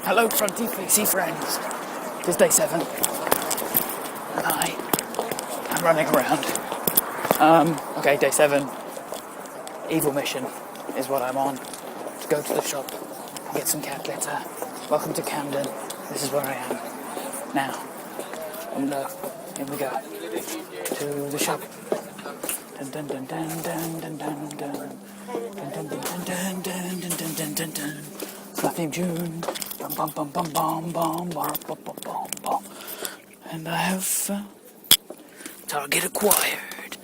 Hello, fronty-facey friends. It's day 7, and I'm running around. Okay, day 7. Evil mission is what I'm on. To go to the shop and get some cat litter. Welcome to Camden. This is where I am now. Here we go. To the shop. Dun dun dun dun dun dun dun dun. Dun dun dun dun dun dun dun dun dun dun. Fluffy June. Bum bum bum bum bum bum bum bum bum bum bum. And I have target acquired.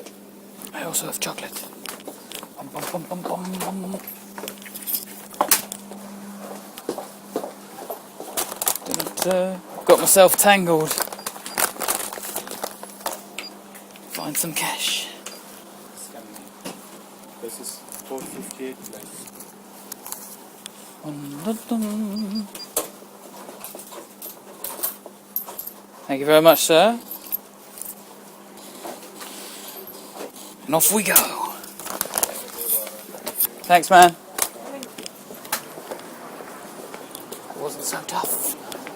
I also have chocolate. Bum bum bum bum bum bum. Got myself tangled. Find some cash. This is 458 plus. Thank you very much, sir. And off we go. Thanks, man. It wasn't so tough.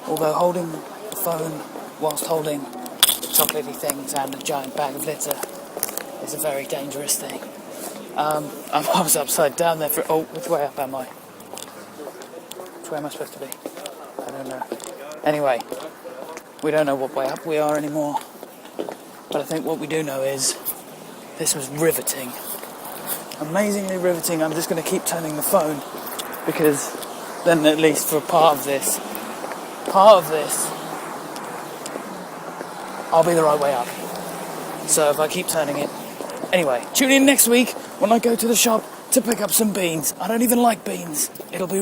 Although holding the phone whilst holding chocolatey things and a giant bag of litter is a very dangerous thing. I was upside down there for... Oh, which way up am I? Which way am I supposed to be? I don't know. Anyway, we don't know what way up we are anymore. But I think what we do know is this was riveting. Amazingly riveting. I'm just going to keep turning the phone because then at least for part of this, I'll be the right way up. So if I keep turning it... Anyway, tune in next week when I go to the shop to pick up some beans. I don't even like beans. It'll be